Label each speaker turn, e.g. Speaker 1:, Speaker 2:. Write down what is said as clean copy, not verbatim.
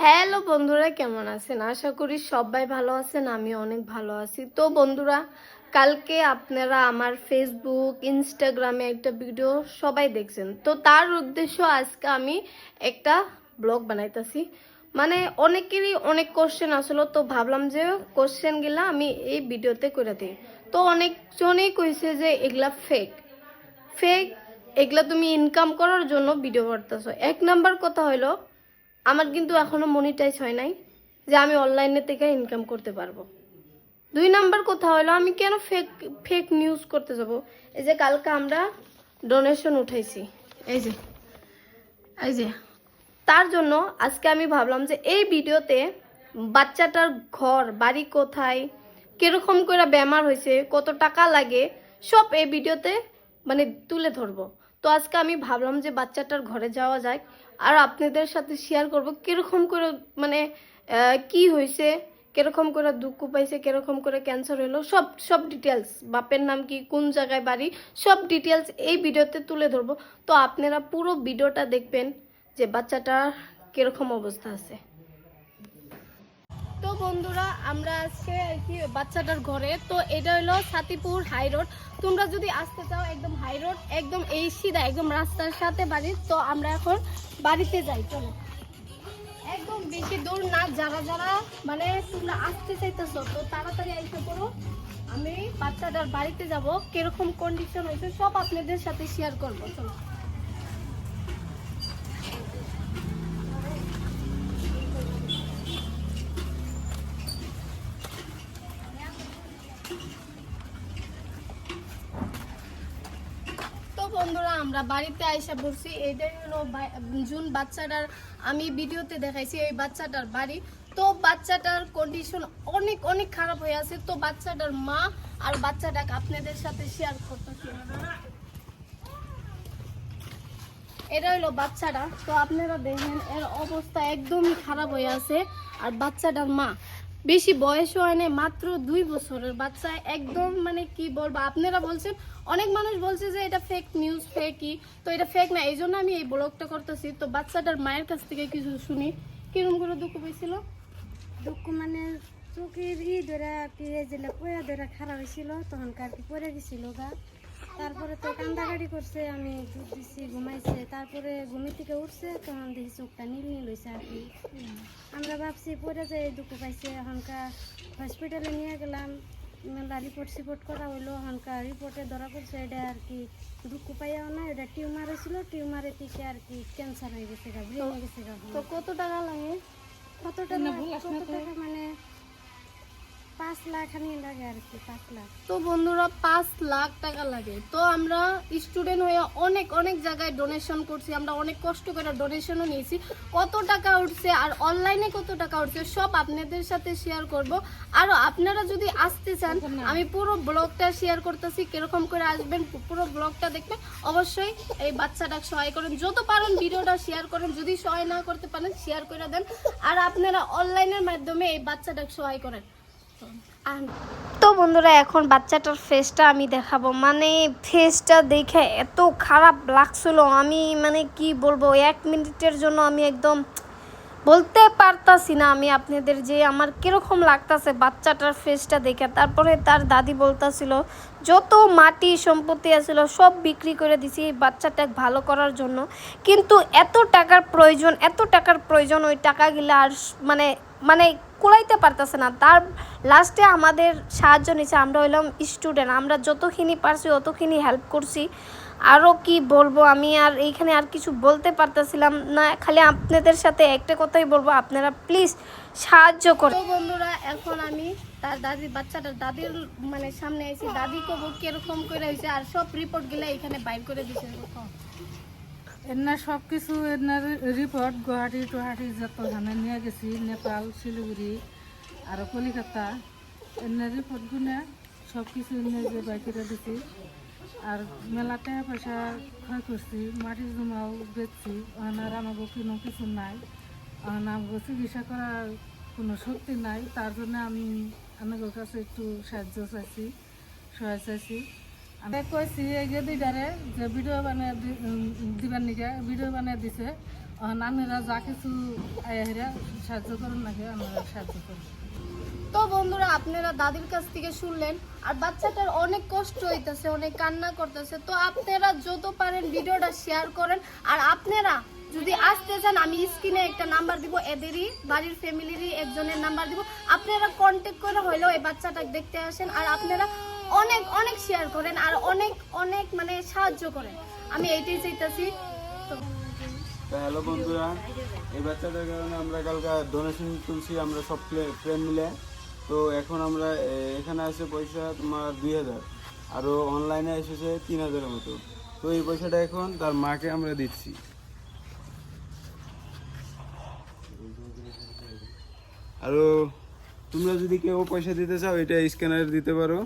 Speaker 1: Hello বন্ধুরা, কেমন আছেন? আশা করি সবাই ভালো আছেন। আমি অনেক ভালো আছি। তো বন্ধুরা, কালকে আপনারা আমার ফেসবুক ইনস্টাগ্রামে একটা ভিডিও সবাই দেখছেন। তো তার উদ্দেশ্য আজকে আমি একটা ব্লগ বানাইতেছি। মানে অনেকেরই অনেক কোশ্চেন আসলো, তো ভাবলাম যে কোশ্চেনগুলা আমি এই ভিডিওতে করে দিই। তো অনেকজনেই কইছে যে এগুলা ফেক ফেক, এগুলা তুমি ইনকাম করার জন্য ভিডিও করতেছো। এক নাম্বার কথা হলো, আমার কিন্তু এখনো মনিটাইজ হয় নাই যে আমি অনলাইনে থেকে ইনকাম করতে পারবো। দুই নাম্বার কথা হলো, আমি কেন ফেক ফেক নিউজ করতে যাব? এই যে কালকে আমরা ডোনেশন উঠাইছি, এই যে এই যে তার জন্য আজকে আমি ভাবলাম যে এই ভিডিওতে বাচ্চাটার ঘর বাড়ি কোথায়, কিরকম করে বেমার হয়েছে, কত টাকা লাগে, সব এই ভিডিওতে মানে তুলে ধরবো। তো আজকে আমি ভাবলাম যে বাচ্চাটার ঘরে যাওয়া যায় আর আপনাদের সাথে শেয়ার করব কিরকম করে মানে কি হয়েছে, কিরকম করে দুঃখ পাইছে, কিরকম করে ক্যান্সার হলো, সব সব ডিটেলস, বাপের নাম কি, কোন জায়গায় বাড়ি, সব ডিটেলস এই ভিডিওতে তুলে ধরবো। তো আপনারা পুরো ভিডিওটা দেখবেন যে বাচ্চাটা কিরকম অবস্থা আছে। তো বন্ধুরা, আমরা আজকে কি বাচ্চাটার ঘরে, তো এটা হলো সাতিপুর হাই রোড। তোমরা যদি আসতে চাও একদম হাই রোড, একদম এই সিধা একদম রাস্তার সাথে বাড়ি। তো আমরা এখন বাড়িতে যাই, চলো। একদম বেশি দূর না, যারা যারা মানে তোমরা আসতে চাইতেছো তো তাড়াতাড়ি এসে পড়ো। আমি বাচ্চাটার বাড়িতে যাব, কিরকম কন্ডিশন হয়েছে সব আপনাদের সাথে শেয়ার করবো, চলো। তো বন্ধুরা, আমরা বাড়িতে আইসা পড়ছি। এটাই হলো জুন বাচ্চাটার, আমি ভিডিওতে দেখাইছি এই বাচ্চাটার বাড়ি। তো বাচ্চাটার কন্ডিশন অনেক অনেক খারাপ হয়ে আছে। তো বাচ্চাটার মা আর বাচ্চাটাকে আপনাদের সাথে শেয়ার করতেছি। এটা হলো বাচ্চাটা, তো আপনারা দেখেন এর অবস্থা একদমই খারাপ হয়ে আছে। আর বাচ্চাটার মা, বেশি বয়স হয় না, মাত্র 2 বছরের বাচ্চা। একদম মানে কি বলবো, আপনারা বলছেন, অনেক মানুষ বলছে যে এটা ফেক নিউজ, ফেকই। তো এটা ফেক না, এই জন্য আমি এই ব্লগটা করতেছি। তো বাচ্চাটার মায়ের কাছ থেকে কিছু শুনি, কিরম করে দুঃখ পেয়েছিল।
Speaker 2: দুঃখ মানে চোখের ধরে আর কি, এই যে পয়া ধরে খারাপ হয়েছিল, তখন আর কি পরে গেছিল গা। তারপরে তো কান্দাকাটি করছে, আমি দুধ দিচ্ছি, ঘুমাইছে। তারপরে ঘুমি থেকে উঠছে, তখন দেখি চোখটা নীল নীল হয়েছে আর কি। আমরা ভাবছি পরে যে দুঃখ পাইছে। এখনকার হসপিটালে নিয়ে গেলাম, মেলা রিপোর্ট সিপোর্ট করা হইলো। এখনকার রিপোর্টে ধরা পড়ছে এটা আর কি দুঃখ পাইয়াও না, এটা টিউমার হয়েছিল। টিউমারের থেকে আর কি ক্যান্সার হয়ে গেছে গা, ব্রেনে গেছে গা।
Speaker 1: তো কত টাকা লাগে?
Speaker 2: কত টাকা মানে 5 লাখ লাগে আর কি, 5 লাখ।
Speaker 1: তো বন্ধুরা, 5 লাখ টাকা লাগে। তো আমরা স্টুডেন্ট হয়ে অনেক অনেক জায়গায় ডোনেশন করছি, আমরা অনেক কষ্ট করে ডোনেশনও নিয়েছি। কত টাকা উঠছে আর অনলাইনে কত টাকা উঠছে সব আপনাদের সাথে শেয়ার করব। আর আপনারা যদি আসতে চান, আমি পুরো ব্লগটা শেয়ার করতেছি, কিরকম করে আসবেন পুরো ব্লগটা দেখবেন। অবশ্যই এই বাচ্চাটাকে সহায় করেন, যত পারেন ভিডিওটা শেয়ার করেন। যদি সহায় না করতে পারেন শেয়ার করে দেন। আর আপনারা অনলাইনের মাধ্যমে এই বাচ্চাটাকে সহায় করেন। তো বন্ধুরা, এখন বাচ্চাটার ফেসটা আমি দেখাবো। মানে ফেসটা দেখে এত খারাপ লাগছিল, আমি মানে কি বলবো, 1 মিনিটের জন্য আমি একদম বলতে পারতাছি না আমি আপনাদের যে আমার কিরকম লাগতাছে বাচ্চাটার ফেসটা দেখে। তারপরে তার দাদি বলতাছিল যত মাটি সম্পত্তি আছিল সব বিক্রি করে দিছি এই বাচ্চাটাকে ভালো করার জন্য। কিন্তু এত টাকার প্রয়োজন, এত টাকার প্রয়োজন, ওই টাকাগুলো আর মানে মানে কুলাইতে পারতেছে না। তার লাস্টে আমাদের সাহায্য নিচ্ছে, আমরা হইলাম স্টুডেন্ট, আমরা যতখিনি পারছি অতখিনি হেল্প করছি। আরও কি বলবো, আমি আর এইখানে আর কিছু বলতে পারতেছিলাম না। খালি আপনাদের সাথে একটা কথাই বলবো, আপনারা প্লিজ সাহায্য করুন। তো বন্ধুরা, এখন আমি তার দাদি, বাচ্চাটার দাদির মানে সামনে এসে দাদি কব কিরকম করে হয়েছে আর সব রিপোর্টগুলো এখানে বাইর করে দিচ্ছে।
Speaker 3: এনার সব কিছু এনার রিপোর্ট গুয়াহাটি টুহাটি যতখানে নিয়ে গেছি, নেপাল, শিলিগুড়ি আর কলিকাতা, এনার রিপোর্ট গুনে সব কিছু নিয়ে যে বাইকেরা দিছি। আর মেলা টাকা পয়সা ক্ষয় করছি, মাটির জমাও বেচছি। আর আমাকে কোনো কিছু নাই, আমাকে চিকিৎসা করার কোনো শক্তি নাই। তার জন্য আমি আমাদের কাছে একটু সাহায্য চাইছি, সহায় চাইছি। আমি কইছি এই যে দুইটারে যে ভিডিও বানিয়ে দিবার নিকে ভিডিও বানিয়ে দিছে, নানিরা যা কিছু আয়া সাহায্য করেন নাকি আমরা সাহায্য করি।
Speaker 1: তো বন্ধুরা আপনারা দাদির কাছ থেকে শুনলেন, আর বাচ্চাটার অনেক কষ্ট হইতেছে, অনেক কান্না করতেছে। তো আপনারা যত পারেন ভিডিওটা শেয়ার করেন। আর আপনারা যদি আসতে চান, আমি স্ক্রিনে একটা নাম্বার দিব, এদেরই বাড়ির ফ্যামিলিরই একজনের নাম্বার দিব, আপনারা কন্ট্যাক্ট করে হইলেও এই বাচ্চাটাকে দেখতে আসেন। আর আপনারা অনেক অনেক শেয়ার করেন আর অনেক অনেক মানে সাহায্য করেন, আমি এইটাই চাইতেছি। তো
Speaker 4: তো হ্যালো বন্ধুরা, এই বাচ্চাটার কারণে আমরা কালকে ডোনেশন তুলছি আমরা সব ফ্রেন্ড মিলে। তো এখন আমরা এখানে আছে পয়সা তোমার 2000, আরও অনলাইনে এসেছে 3000-এর মতো। তো এই পয়সাটা এখন তার মাকে আমরা দিচ্ছি। আরও তোমরা যদি কেউ পয়সা দিতে চাও, এটা স্ক্যানার দিতে পারো।